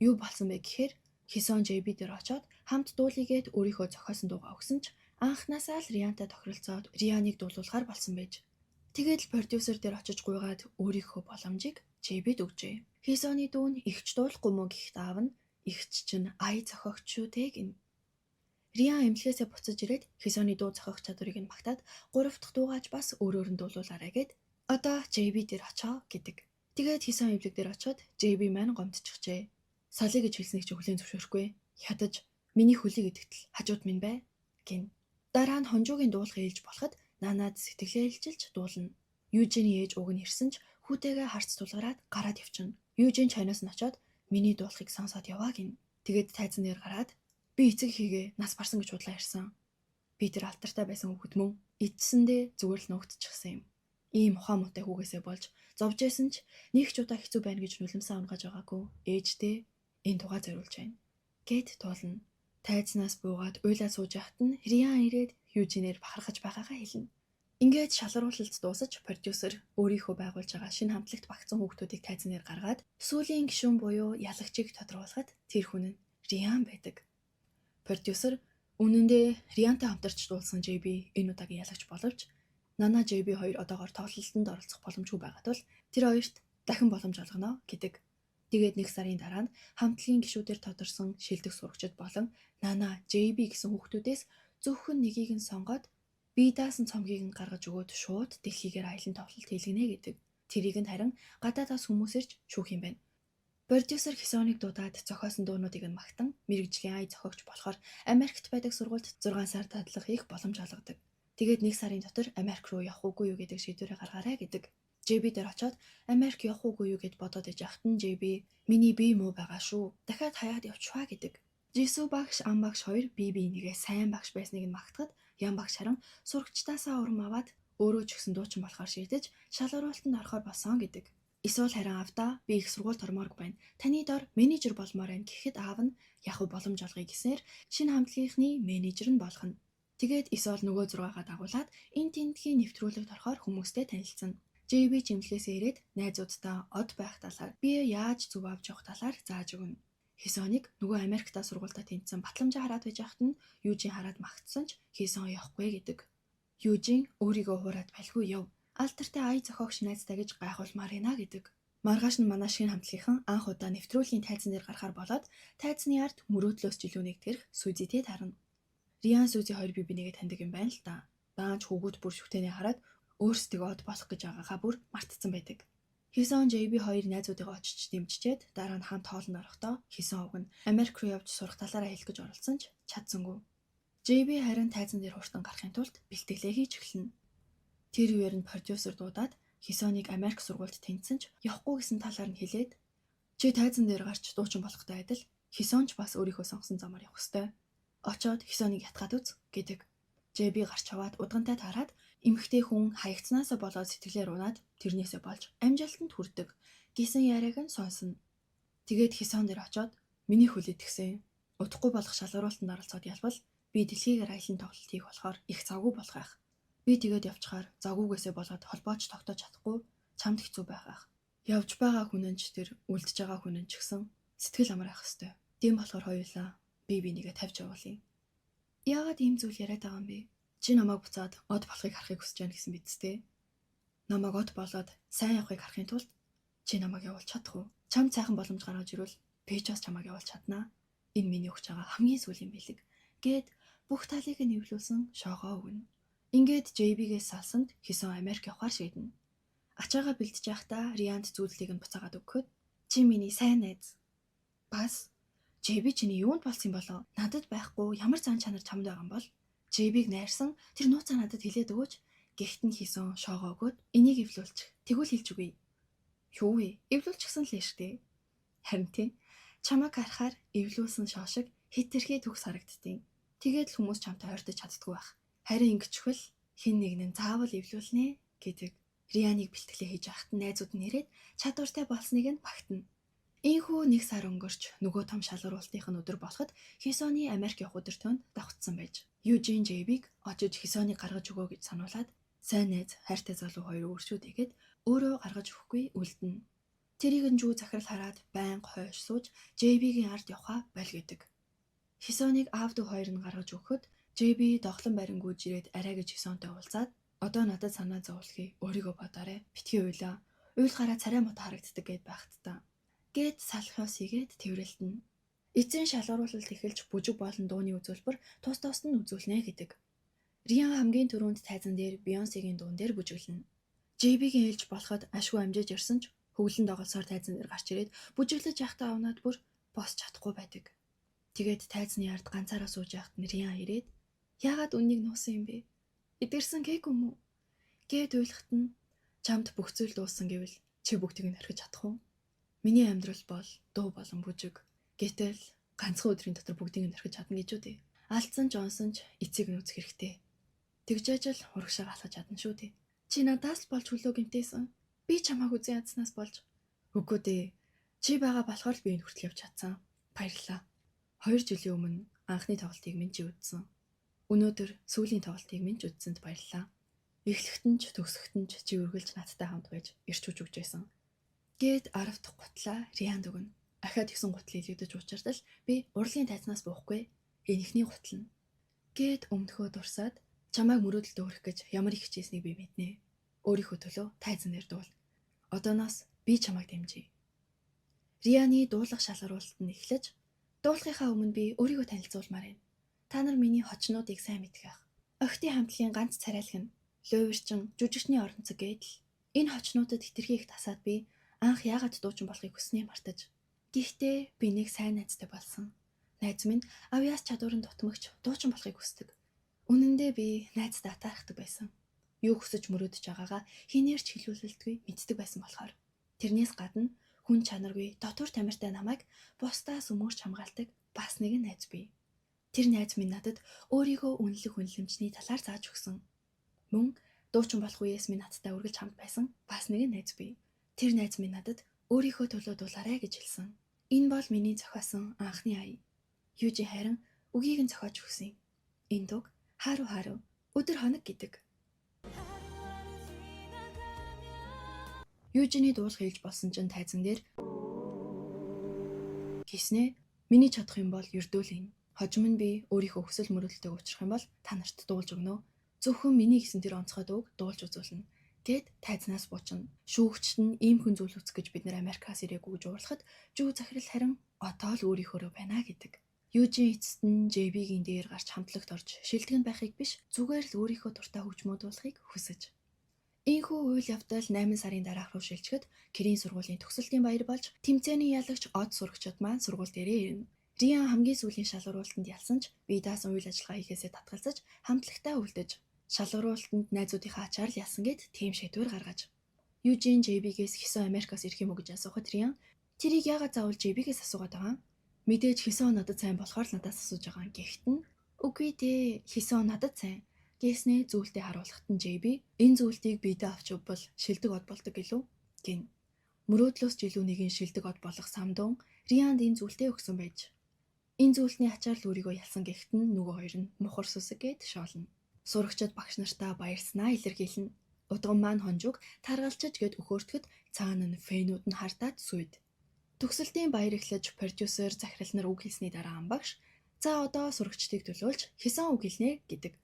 Юу болсон бэ гэхээр Хисон JB дээр очиод хамт дуулыгээд өөрийнхөө зохиосон дуугаа өгсөн ч анхнаасаа л Риантай тохиролцоод Рианыг дуулуулахаар болсон байж. Тэгээд л продюсер дээр очиж гуйгаад өөрийнхөө боломжийг JB-д өгжээ. Хисоны дүү нь ихч дуулахгүй мó гэхт аав нь ихч чинь ая зохиогч шүү те гин. Риан эмнэлгээсээ буцаж ирээд Хисоны дуу зохиох чадварыг нь магтаад 3 дахь дуугаач бас өөрөөр нь дуулуулаарай гэд одоо JB дээр очоо гэдэг. Тэгээд Хисон эмнэлэг дээр очиод JB маань гомдчихжээ. Салий гэж хэлснийг чи хүлээн зөвшөөрөхгүй. Ядаж миний хөлийг идэвтэл хажууд минь бай гин. Дараа нь хонжуугийн дуулахыг хэлж болоход нанаад сэтгэлээ илчилж дуулна. Южиний ээж уг нь ирсэн ч хүүтэйгээ харц тулгараад гараад явчихна. Южин чанаас нь очиод миний дуулахыг сонсоод яваа гин. Тэгээд тайзан дээр гараад би эцэг хийгээ нас барсан гэж бодлоо ирсэн. Би тэр алтартай байсан хүүхэд мөн эцсэндээ зүгээр л нуугдчихсан юм. Ийм ухаан муутай хүүгээсээ болж зовжсэн ч нэг ч удаа хэцүү байна гэж нүлэмсэн унгаж байгаагүй. Ээжтэй энэ тугаа зориулж байна гэд туулна. Тайзнаас буугаад уйлаа сууж яхад нь Риан ирээд Южинээр бахархаж байгаагаа хэлнэ. Ингээд шалгаруулалт дуусаж продюсер өөрийнхөө байгуулж байгаа шинэ хамтлагт багтсан хүүхдүүдийг тайзнаар гаргаад сүүлийн гишүүн буюу ялагчийг тодруулахад тэр хүн нь Риан байдаг. Продюсер үнэн дээр Риантай хамтарч дуулсан JB энэ удаагийн ялагч боловч Нана JB хоёр одоогоор тоглолтод оролцох боломжгүй байгаа тул тэр хоёрт дахин боломж олгоно гэдэг. Тэгээд 1 сарын дараа нь хамтлагийн гишүүдээр тодорсон шилдэг сурагчид болон Нана JB гэсэн хүүхдүүдээс зөвхөн нэгийг нь сонгоод бие даасан цомгийг нь гаргаж өгөөд шууд дэлхийгээр аялан тоглолт хийлгэнэ гэдэг. Тэрийг нь харин гадаадаас хүмүүсэрч шүүх юм байна. Продюсер Хисоныг дуудаад зохиосон дуунуудыг нь магтан мэрэгжлийн ая зохиогч болохоор Америкт байдаг сургуульд 6 сар дадлах их боломж олгодог. Тэгээд 1 сарын дотор Америк руу явах уугүй юу гэдэг шийдвэрээ гаргаарай гэдэг. JB дээр очиод Америк явах уугүй юу гэд бодоод иж ахт нь JB миний бие муу байгаа шүү. Дахиад хаяад явчихваа гэдэг. Жисүү багш, ам багш хоёр бие биенийгээ сайн багш байсныг нь магтахад Ян багш харин сурагчтаасаа урам аваад өөрөө ч гэсэн дуучин болохоор шийдэж шалгаруултанд орохоор болсон гэдэг. Эсвэл харин авдаа би их сургуульд ормоорг байна. Таны дор менежер болмоор байна гэхэд аав нь яг боломж олгоё гэснээр шинэ хамтлагийнхны менежер нь болох нь. Тэгээд эсвэл нөгөө 6-гаа дагуулад энэ тентгийн нэвтрүүлэгт орохоор хүмүүстэй танилцсан. JB жимлээсээ ирээд найзуудтай од байх талаар би яаж зөв авч явах талаар зааж өгнө. Хисоныг нөгөө Америктаа сургуультаа тэнцсэн батламжаа хараад байж ахт нь Южин хараад магтсан ч Хисон явахгүй гэдэг. Южин өөрийгөө хуураад байлгүй яв. Алтартай ая зохиогч найзтай гэж гайхуулмаар байна гэдэг. Маргааш нь манай шинэ хамтлагийнхан анх удаа нэвтрүүлгийн тайзан дээр гарахаар болоод тайзны ард мөрөөдлөөс жилүү нэгдгэрх Сүзитэй тарна. Риан Сүзи хоёр бие бинийгээ таньдаг юм байна л да. Даанч хүүгүүд бүр шүтэнэ хараад өөрсдөө од болох гэж байгаагаа бүр мартцсан байдаг. Хисон JB хоёр найзуудыгаа очиж дэмжчихэд дараа нь хамт хоолнд орохдоо Хисон уг нь Америк руу явж сурах талаараа хэлэх гэж оролцсон ч чадсангүй. JB харин тайзан дээр хурдан гарахын тулд бэлтгэлээ хийж эхэлнэ. Тэр үеэр нь продюсер дуудаад Хисоныг Америк сургуульд тэнцсэн ч явахгүй гэсэн талаар нь хэлээд чи тайзан дээр гарч дуучин болохтой адил Хисонч бас өөрийнхөө сонгосон замаар явах ёстой. Очоод Хисоныг ятгаад үз гэдэг. JB гарч аваад удгантай таарад эмэгтэй хүн хаягдсанаасаа болоод сэтгэлээр унаад тэрнээсээ болж амжилтанд хүрдэг гэсэн яриаг нь сонсно. Тэгээд Хисон дээр очоод миний хүлээд гисэн. Удахгүй болох шалгаруулалтанд оролцоод ялбал би дэлхийгээр аялын тоглолт хийх болохоор их завгүй болох байх. Би тэгээд явчихаар завгүйгээсээ болоод холбооч тогтоож чадахгүй чамд хэцүү байх байх. Явж байгаа хүн нь ч тэр үлдэж байгаа хүн нь ч гэсэн сэтгэл амрах хэвээр. Тийм болохоор хоёулаа бинийгээ тавьж явуулъя. Яагаад ийм зүйл яриад байгаа юм бэ? Чи намайг буцаад од болохыг харахыг хүсэж байна гэсэн биз дээ. Намайг од болоод сайн явахыг харахын тулд чи намайг явуулж чадах уу? Чамд сайхан боломж гаргаж ирвэл би ч бас чамайг явуулж чаднаа. Энэ миний өгч байгаа хамгийн сүүлийн бэлэг гэд бүх талыг нь эвлүүлсэн шоогоо өгнө. Ингээд JB-гээс салсанд Хисон Америк явахаар шийднэ. Ачаагаа бэлдэж байхдаа Рианд зүйлийг нь буцаагаад өгөхөд чи миний сайн найз. Бас JB чиний юунд болсон болоо? Надад байхгүй ямар зан чанар чамд байгаа юм бол JB-г найрсан тэр нууцаа надад хэлээд өгөөч. Гэхдээ нь Хисон шоогоо өгөөд энийг эвлүүлчих. Тэгвэл хэлж үгүй. Юу вэ? Эвлүүлчихсэн л штэ. Харин тийм. Чамайг харахаар эвлүүлсэн шоо шиг хитрхи төгс харагдтiin. Тэгээд л хүмүүс чамтай ойртож чаддгүй байх. Харин ингэчвэл хин нэг нь заавал эвлүүлнэ гэдэг. Рианыг бэлтгэлээ хийж байхад найзууд нь ирээд чадвартай болсныг нь багтана. Ийхүү нэг сар өнгөрч нөгөө том шалгаруулалтын өдөр болоход Хисоны Америк явах өдөртөнд давхцсан байж. Южин JB-г очиж Хисоныг гаргаж өгөө гэж сануулад сайн найз хайртай залуу хоёр өөршөөдгээд өөрөө гаргаж өгөхгүй үлдэнэ. Тэрийг нь жүү захирал хараад байнга хойш сууж JB-гийн ард явхаа болгодог. Хисоныг аавд хоёр нь гаргаж өгөхөд JB доглон барингүйж ирээд арай гэж Хисонтой уулзаад одоо надад санаа зовлохыг өөрийгөө бодоорой. Битгий уйлаа. Уйлахаараа царай мот харагддаг гэд байхтаа. Гэд салхиос игээд тэрвэрлтэн. Эцсийн шалгаруулалт эхэлж бүжиг болон дууны үзүүлбэр тус тусад нь үзүүлнэ гэдэг. Риан хамгийн түрүүнд тайзан дээр Бейонсегийн дуун дээр бүжиглэнэ. JB-гийн ээлж болоход ашгүй амжиж ирсэн ч хөглөн доголсоор тайзан дээр гарч ирээд бүжиглэж явахдаа унаад бүр босч чадахгүй байдаг. Тэгээд тайзны ард ганцаараа сууж явахад Риан ирээд яагаад үннийг нуусан юм бэ? Идэрсэн кек юм уу? Гэд уйлахт нь чамд бүх зүйл дууссан гэвэл чи бүгдийг нь орхиж чадах уу? Миний амьдрал бол дуу болон бүжиг. Гэтэл ганцхан өдрийн дотор бүгдийг нь орхиж чадна гэж үү? Алдсан ч онсон ч эцэг нь үзэх хэрэгтэй. Тэгжээж л урагшаа алхаж чадна шүү дээ. Чи надаас болж хөлөө гэмтээсэн. Би чамааг үзэн ядснаас болж. Үгүй дээ. Чи байгаа болохоор л би энэ хүртэл явж чадсан. Баярлалаа. 2 жилийн өмнө анхны тоглолтыг минь чи үзсэн. Өнөөдөр сүүлийн тоглолтыг минь ч үзсэнд баярлалаа. Эхлэхтэн ч төгсгөтэн ч чи үргэлж надтай хамт байж ирч хүч өгч байсан. Гэт 10 дахь гутлаа Рианд өгнө. Ахаад 9 гутал илэгдэж уучирдал би урлын тайзнаас буухгүй. Энэхний гутал нь. Гэт өмдөхөө дурсаад чамайг мөрөөдөлд өөрөх гэж ямар их хичээснийг би мэднэ. Өөрийнхөө төлөө тайзан дээр дуул. Одооноос би чамайг дэмжье. Рианы дуулах шалгаруулалт нь эхлэж дуулахынхаа өмнө би өөрийгөө танилцуулмаар байна. Та нар миний хочнуудыг сайн мэдэх байх. Охидын хамтлагийн ганц царайлаг нь Луйвирчин жүжигчний оронцог гэдэл. Энэ хочнуудад хитрхи их тасаад би анх яагаад дуучин болохыг хүснээ мартаж. Гэхдээ би нэг сайн найзтай болсон. Найз минь авьяас чадварын дутмагч дуучин болохыг хүсдэг. Үнэндээ би найзтай атаархдаг байсан. Юу хүсэж мөрөөдөж байгаагаа хинээр ч хэлүүлэлтгүй мэддэг байсан болохоор. Тэрнээс гадна хүн чанаргүй дотор тамиртай намайг бусдаас өмөрч хамгаалдаг бас нэгэн найз бий. Тэр найз минь надад өөрийгөө үнэлэх үнэлэмжний талаар зааж өгсөн. Мөн дуучин болох үеэс минь надтай үргэлж хамт байсан бас нэгэн найз бий. Тэр найз минь надад өөрийнхөө төлөө дуулаарай гэж хэлсэн. Энэ бол миний зохиосон анхны ая. Южи харин үгийг нь зохиож өгсөн. Энэ дуг хару өдөр хоног гэдэг. Южиний дуулах хэлж болсон чинь тайзан дээр гиснэ миний чадах юм бол ердөөлин. Хожим нь би өөрийнхөө хүсэл мөрөөдөлтөйг учрах юм бол та нарт дуулж өгнө. Зөвхөн миний гэсэн тэр онцгой дууг дуулж үзүүлнэ. Гэт тайзнаас буучна. Шүүгчт нь ийм хүн зүйл үсэх гэж бид нэр Америкаас ирээгүй гэж уурлахад жүү захирал харин отоо л өөрийнхөө байна гэдэг. Южи эцэст нь JB-гийн дээр гарч хамтлагт орж шилтгэн байхыг биш зүгээр л өөрийнхөө дуртай хөгжмөдүүлэхийг хүсэж. Ийхүү үйл явдал 8 сарын дараах руу шилжихэд Кэрийн сургуулийн төгсөлтийн баяр болж тэмцээний ялагч од сурагчид маань сургууль дээрээ ирнэ. Риан хамгийн сүүлийн шалгаруулалтанд ялсан ч би даасан үйл ажиллагаа хийхээсээ татгалзаж хамтлагтаа үлдэж шалгаруулалтанд найзуудынхаа ачаар л ялсан гэд тийм шийдвэр гаргаж. Южин JB-гээс Хисон Америкаас ирэх юм уу гэж асуухад Риан тэрийг яагаад заавал JB-гээс асуугаад байгаа юм? Мэдээж Хисон надад сайн болохоор л надаас асууж байгаа юм. Гэхдээ үгүй дээ, Хисон надад сайн гэснээ зүйлтэй харуулхад нь JB энэ зүйлтийг биедээ авч явбал шилдэг од болдог гэлөө гин. Мөрөөдлөөс жилүү нэгэн шилдэг од болох самдун Рианд энэ зүйлтээ өгсөн байж. Энэ зүйлтний ачаар л өөрийгөө ялсан гэхэд нь нөгөө хоёр нь мухар сүсэг гээд шоолно. Сурагчид багш нартаа баярснаа илэрхийлнэ. Удган маань хонжиг таргалчиж гээд өхөөртгöd цаана нь фэнүүд нь хартаад сүйд. Төгсөлтийн баяр эхлэж продюсер захирал нар үг хэлсний дараа амбагш за одоо сурагчдыг төлөөлж Хисон үг хэлнэ гэдэг.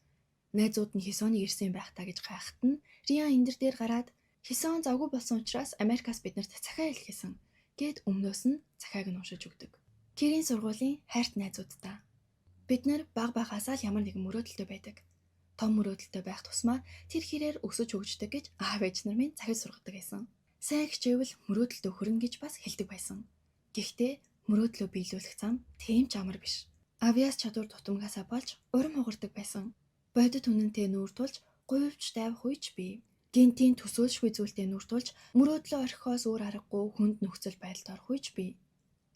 Найзууд нь Хисоныг ирсэн байх та гэж гайхахад нь Риан эндэр дээр гараад Хисон завгүй болсон учраас Америкаас биднэрт захиа хэлхийсэн гэд өмнөөс нь захиаг нь уншиж өгдөг. Кирийн сургуулийн хайрт найзуудтай. Бид нар баг багасаа л ямар нэгэн мөрөөдөлтэй байдаг. Том мөрөөдөлтэй байх тусмаа тэр хэрээр өсөж хөгждөг гэж аав ээж нар минь захиж сургадаг байсан. Сайн хичээвэл мөрөөдөлтөө хүрнэ гэж бас хэлдэг байсан. Гэхдээ мөрөөдлөө биелүүлэх зам тийм ч амар биш. Авиас чадвар тутамгасаа болж урам хугардаг байсан. Бодит үнэнтэй нүүр тулж говьч дайвах үеч бий. Гинтийн төсөөлшгүй зүйлтэй нүүр тулж мөрөөдлөө орхихоос өөр аргагүй хүнд нөхцөл байдалд орох үеч бий.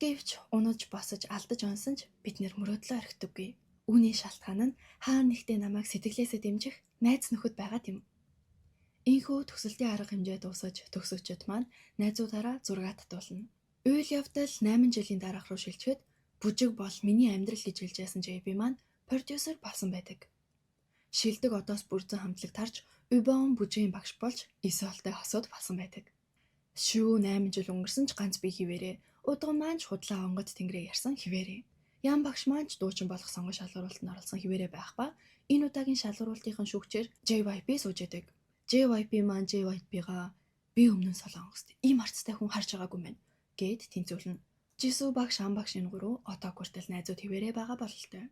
Гэвч унаж босож алдаж онсон ч бид нэр мөрөөдлөө орхидоггүй. Үүний шалтгаан нь хаа нэгтээ намайг сэтгэлээсээ дэмжих найз нөхөд байгаа юм. Ийхүү төгсөлтийн арга хэмжээ дуусаж төгсөгчд маань найзуудаараа зураг татуулна. Үйл явдал 8 жилийн дараах руу шилжихэд бүжиг бол миний амьдрал гэж хэлж байсан JB маань продюсер болсон байдаг. Шилдэг одоос бүрдсэн хамтлаг тарж Убон бүжгийн багш болж Исолтой хосууд болсон байдаг. Шүү 8 жил өнгөрсөн ч ганц би хിവэрээ. Удган маань худлаа онгод тэнгэрээ ярьсан хിവэрээ. Ян багш маань ч дуучин болох сонгон шалгуулалтанд оролцсон хിвэрээ байх ба энэ удаагийн шалгуулалтын шүүгчээр JYP сууж идэг. JYP маань JYP-га би өмнө нь солонгост ийм арцтай хүн харж байгаагүй мэн гэд тэнцвэрлэнэ. Жисүү багш ам багш энэ гурав одоо хүртэл найзууд хിവэрээ байгаа бололтой.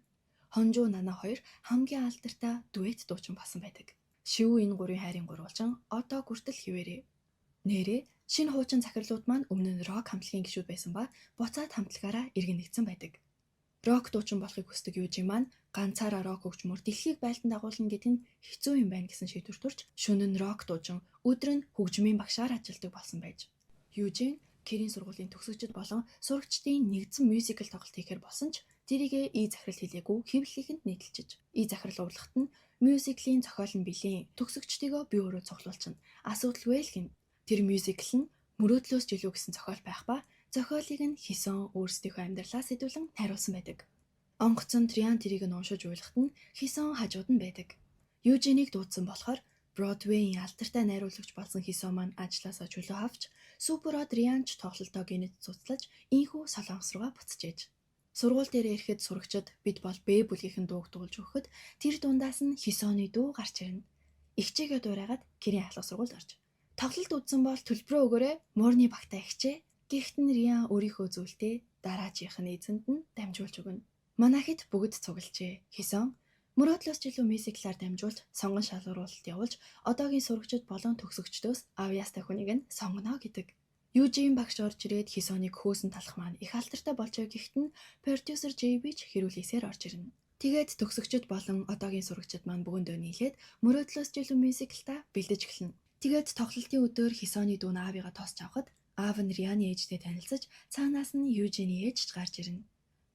Хонжуу Нана хоёр хамгийн алдартай дуэт дуучин болсон байдаг. Шүү энэ гурвын хайрын гурвалжин одоо хүртэл хിവэрээ. Нэрээ шинэ хуучин захирлууд маань өмнө нь рок хамтлагийн гишүүд байсан ба буцаад хамтлагаараа иргэнэгдсэн байдаг. Рок дуучин болохыг хүсдэг Южин маань ганцаараа рок хөгжмөр дэлхийг байлдан дагуулна гэдэг нь хэцүү юм байна гэсэн шийдвэр төрж шөнө нь рок дуучин, өдөр нь хөгжмийн багшаар ажилладаг болсон байж. Южин Кирийн сургуулийн төгсөгчд болон сурагчдын нэгдсэн мюзикл тоглолт хийхээр болсон ч тэрийгэ захирал хэлээгүй хэвлэлийнхэнд нийтэлжиж. Захирал урлагт нь мюзиклийн зохиол нь бэлэн төгсөгчдийгөө би өөрөө цуглуулчихна. Асуудалгүй л гин. Тэр мюзикл нь мөрөөдлөөс жилүү гэсэн зохиол байх ба зохиолыг нь Хисон өөрсдийнхөө амьдралаас хэдүүлэн хариулсан байдаг. Онгоцон Риан тэрийг нь уншиж ойлгоход нь Хисон хажууд нь байдаг. Южинийг дуудсан болохоор Бродвейн алдартай найруулагч болсон Хисон маань ажлаасаа чөлөө авч Суперод Рианч тоглолтоо гинэд цуцлаж ийхүү солонгос руугаа буцжээж. Сургууль дээр ирэхэд сурагчид бид бол Б бүлгийнхэн дууг дуулж өгөхөд тэр дундаас нь Хисоны дуу гарч ирнэ. Игчээгээ дуурайгаад Кирийн ахлах сургуульд орж. Тоглолт үзсэн бол төлбөрөө өгөөрэй, муурны багтаа ихчээ. Гэхдээ Риан өөрийнхөө зүйлдээ дараажийнх нь эзэнд нь дамжуулж өгнө. Манайхэд бүгд цуглжээ. Хисон мөрөөдлөөс жилүү мюзиклаар дамжуулж сонгон шалгуулалт явуулж одоогийн сурагчид болон төгсөгчдөөс авьяастай хүнийг нь сонгоно гэдэг. Южин багш орж ирээд Хисоныг хөөсөн талах маань их алдартай болжээ гэхэд нь продюсер JB ч хэрүүлээсээр орж ирнэ. Тэгээд төгсөгчд болон одоогийн сурагчид маань бөгөөндөө нийлээд мөрөөдлөөс жилүү мюзиклтаа бэлдэж эхэлнэ. Тэгээд тоглолтын өдөр Хисоны дүү аавыгаа тоосч авахад аав нь Рианы ээжтэй танилцаж цаанаас нь Южины ээж гарч ирнэ.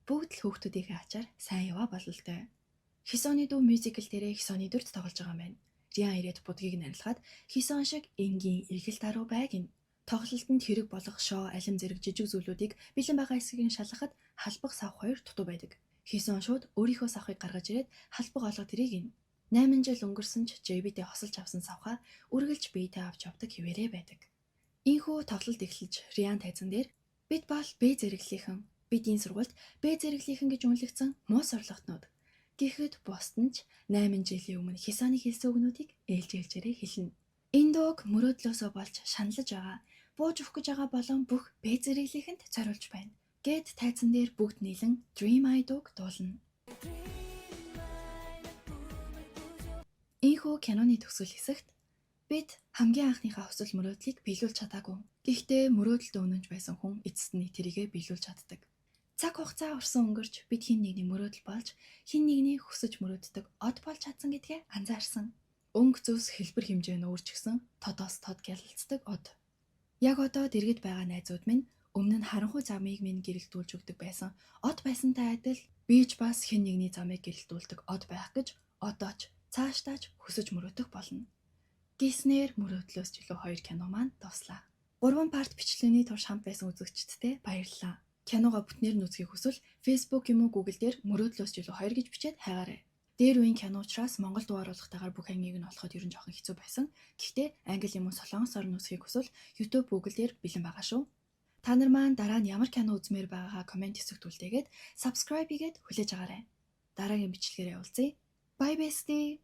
Бүгд л хүүхдүүдийнхээ ачаар сайн яваа бололтой. Хисоны дүү мюзикл дээрээ Хисоны дүрд тоглож байгаа юм байна. Риан ирээд будгийг нарилгаад Хисон шиг энгийн эргэл даруй байгин. Тоглолтод хэрэг болох шоу алим зэрэг жижиг зүйлүүдийг бэлэн байгаа хэсгийг шалгахад халбах сав хоёр дутуу байдаг. Хисон шууд өөрийнхөө савхыг гаргаж ирээд халбаг олгоод ирийг нь. 8 жил өнгөрсөн ч JB-тэй хосолж авсан савхаа үргэлж биетэй авч явдаг хിവэрээ байдаг. Ийхүү тоглолт эхэлж Риан тайзан дээр бид бол Б зэрэглийнхэн. Бидний сургуульд Б зэрэглийнхэн гэж үнэлэгдсэн муу сурлагтнууд. Гэхэд бусд нь ч 8 жилийн өмнө Хисоны хэлсэн үгнүүдийг ээлжээрээ хэлнэ. Энэ дууг мөрөөдлөөсөө болж шаналж байгаа. Бууж өгөх гэж байгаа болон бүх Б зэрэглийнхэнд зориулж байна. Гэт тайзан дээр бүгд нийлэн Dream I дууг дуулна. Ийхүү киноны төгсгөл хэсэгт бид хамгийн анхныхаа хүсэл мөрөөдлийг биелүүлж чадаагүй. Гэхдээ мөрөөдөлд өнөж байсан хүн эцэст нь тэрийгэ биелүүлж чаддаг. Цаг хугацаа орсон өнгөрч бид хин нэгний мөрөөдөл болж хин нэгний хүсэж мөрөөддөг од болж чадсан гэдгээ анзаарсан. Өнгө зүс хэлбэр хэмжээ нь өөрчгсөн тодоос тод гялалцдаг од. Яг одоо дэргэд байгаа найзууд минь өмнө нь харанхуй замыг минь гэрэлтүүлж өгдөг байсан од байсантай адил бийж бас хэн нэгний замыг гэрэлтүүлдэг од байх гэж одооч цаашдаач хүсэж мөрөөдөх болно. Гиснээр мөрөөдлөөс жилүү 2 кино маань дуслаа. 3 парт бичлэгийн турш хамт байсан үзэгчдтэй баярлалаа. Киногоо бүтнээр нь үзхийг хүсвэл Facebook юм уу Google дээр мөрөөдлөөс жилүү 2 гэж бичээд хайгаарай. Дээр үеийн кино учраас монгол дуу оруулалтайгаар бүх ангийг нь олоход ерөн жоохон хэцүү байсан. Гэхдээ англи юм уу солонгос орн үзхийг хүсвэл YouTube, Google дээр бэлэн байгаа шүү. Та нар маань дараа нь ямар кино үзмээр байгаагаа комент хэсэгт үлдээгээд subscribe хийгээд хүлээж аваарай. Дараагийн бичлэгээрээ уулзъя. Bye bestie.